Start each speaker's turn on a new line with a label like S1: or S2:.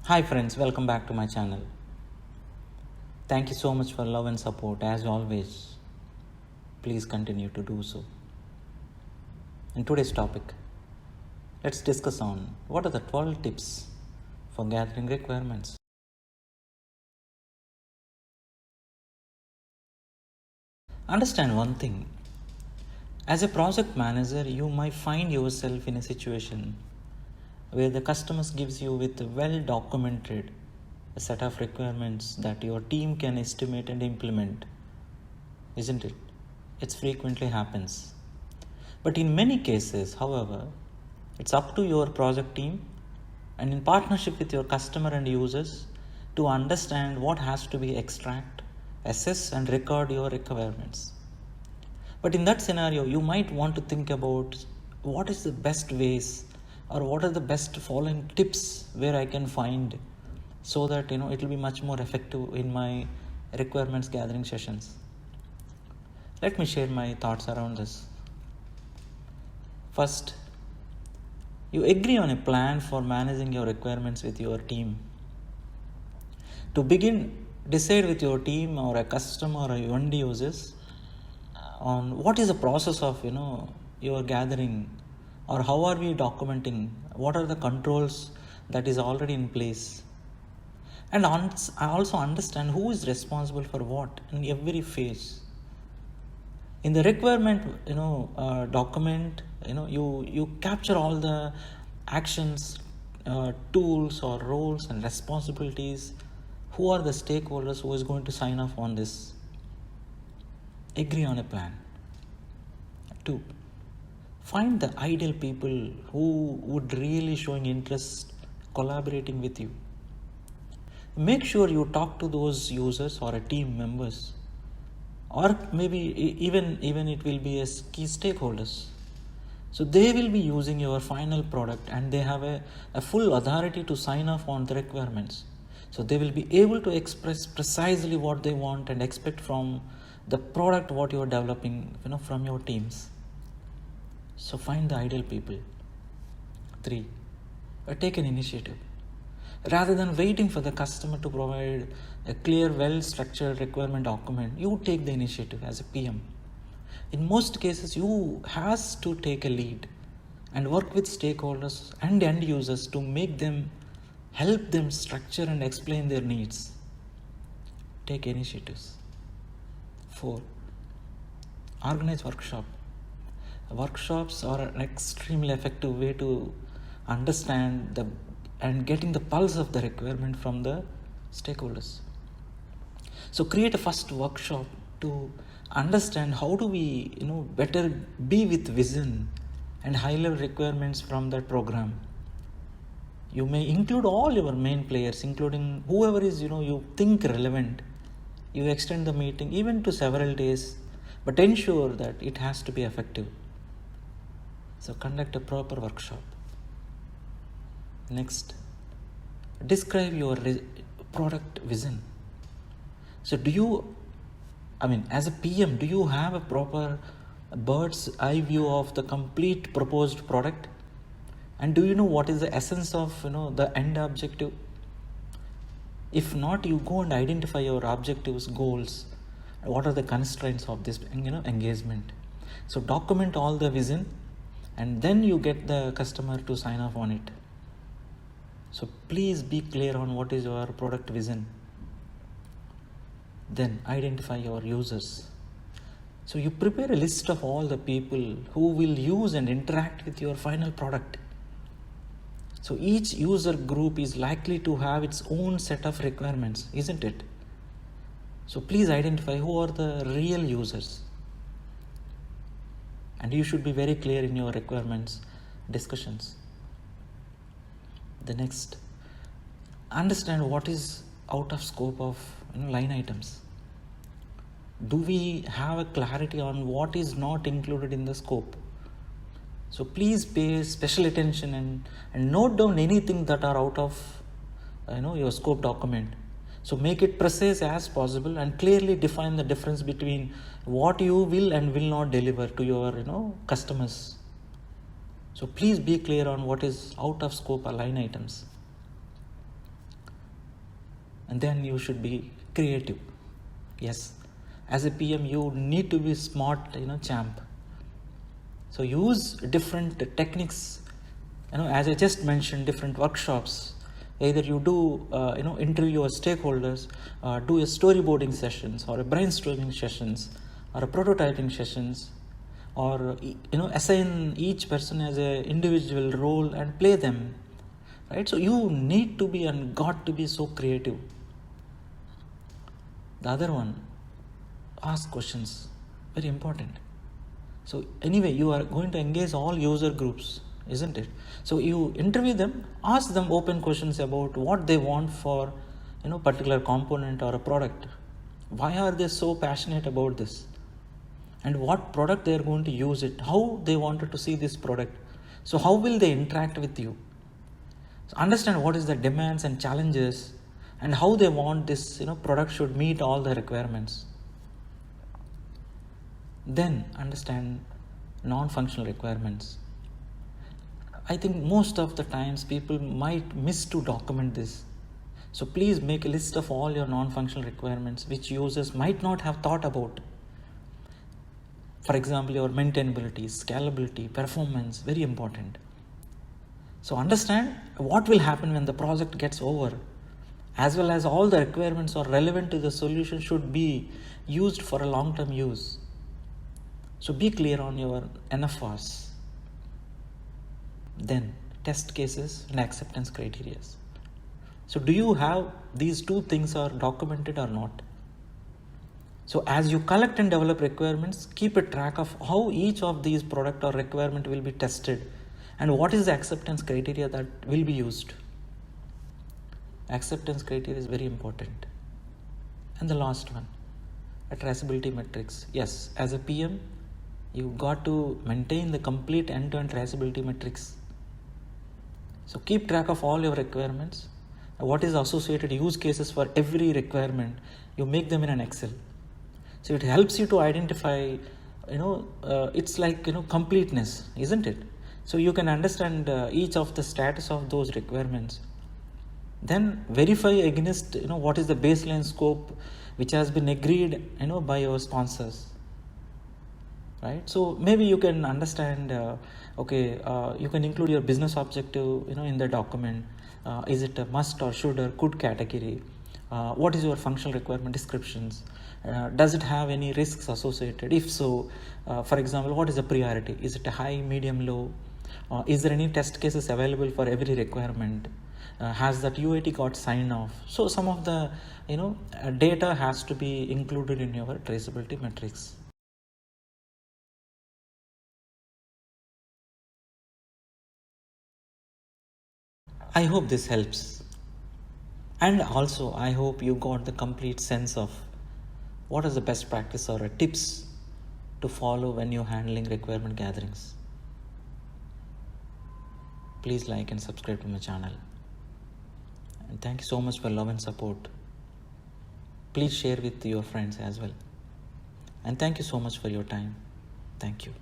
S1: Hi friends, welcome back to my channel. Thank you so much for love and support as always. Please continue to do so. In today's topic, let's discuss on what are the 12 tips for gathering requirements. Understand one thing. As a project manager, you might find yourself in a situation where the customers gives you with a well documented a set of requirements that your team can estimate and implement, isn't it? It frequently happens. But in many cases, however, it's up to your project team and in partnership with your customer and users to understand what has to be extract, assess and record your requirements. But in that scenario, you might want to think about what is the best ways or what are the best following tips where I can find so that it will be much more effective in my requirements gathering sessions. Let me share my thoughts around this. First, you agree on a plan for managing your requirements with your team. To begin, decide with your team or a customer or your end users on what is the process of your gathering, or how are we documenting, what are the controls that is already in place, and I also understand who is responsible for what in every phase. In the requirement document, you capture all the actions, tools or roles and responsibilities. Who are the stakeholders who is going to sign off on this? Agree on a plan. 2, find the ideal people who would really showing interest collaborating with you. Make sure you talk to those users or a team members, or maybe even it will be as key stakeholders. So they will be using your final product and they have a full authority to sign off on the requirements. So they will be able to express precisely what they want and expect from the product what you are developing from your teams. So find the ideal people. 3, take an initiative. Rather than waiting for the customer to provide a clear, well-structured requirement document, you take the initiative as a PM. In most cases, you has to take a lead and work with stakeholders and end users to help them structure and explain their needs. Take initiatives. 4, organize workshop. Workshops are an extremely effective way to understand and getting the pulse of the requirement from the stakeholders. So create a first workshop to understand how do we better be with vision and high level requirements from that program. You may include all your main players, including whoever is you think relevant. You extend the meeting even to several days, but ensure that it has to be effective. So conduct a proper workshop. Next, describe your product vision. So as a PM, do you have a proper bird's eye view of the complete proposed product? And do you know what is the essence of the end objective? If not, you go and identify your objectives, goals, what are the constraints of this engagement. So document all the vision and then you get the customer to sign off on it. So please be clear on what is your product vision. Then identify your users. So you prepare a list of all the people who will use and interact with your final product. So each user group is likely to have its own set of requirements, isn't it? So please identify who are the real users. And you should be very clear in your requirements discussions. The next, understand what is out of scope of line items. Do we have a clarity on what is not included in the scope? So please pay special attention and note down anything that are out of your scope document. So make it precise as possible and clearly define the difference between what you will and will not deliver to your customers. So please be clear on what is out of scope or line items. and then you should be creative. Yes, as a PM, you need to be smart, champ. So use different techniques, as I just mentioned, different workshops. Either you do, interview your stakeholders, do a storyboarding sessions or a brainstorming sessions or a prototyping sessions, or assign each person as a individual role and play them, right? So you need to be and got to be so creative. The other one, ask questions, very important. So anyway, you are going to engage all user groups, isn't it? So you interview them, ask them open questions about what they want for particular component or a product. Why are they so passionate about this? And what product they are going to use it, how they wanted to see this product. So how will they interact with you? So understand what is the demands and challenges and how they want this product should meet all the requirements. Then understand non-functional requirements. I think most of the times people might miss to document this. So please make a list of all your non-functional requirements which users might not have thought about. For example, your maintainability, scalability, performance, very important. So understand what will happen when the project gets over, as well as all the requirements are relevant to the solution should be used for a long-term use. So be clear on your NFRs. Then test cases and acceptance criteria. So do you have these two things are documented or not? So as you collect and develop requirements, keep a track of how each of these product or requirement will be tested and what is the acceptance criteria that will be used. Acceptance criteria is very important. And the last one, a traceability metrics. Yes, as a PM, you got to maintain the complete end-to-end traceability metrics. So keep track of all your requirements. What is the associated use cases for every requirement? You make them in an Excel. So it helps you to identify, it's like, completeness, isn't it? So you can understand each of the status of those requirements. Then verify against, what is the baseline scope which has been agreed, by your sponsors. Right? So maybe you can understand, you can include your business objective, in the document. Is it a must or should or could category? What is your functional requirement descriptions? Does it have any risks associated? If so, for example, what is the priority? Is it a high, medium, low? Is there any test cases available for every requirement? Has that UAT got signed off? So some of the data has to be included in your traceability metrics. I hope this helps. And also, I hope you got the complete sense of what is the best practice or tips to follow when you're handling requirement gatherings. Please like and subscribe to my channel. And thank you so much for love and support. Please share with your friends as well. And thank you so much for your time. Thank you.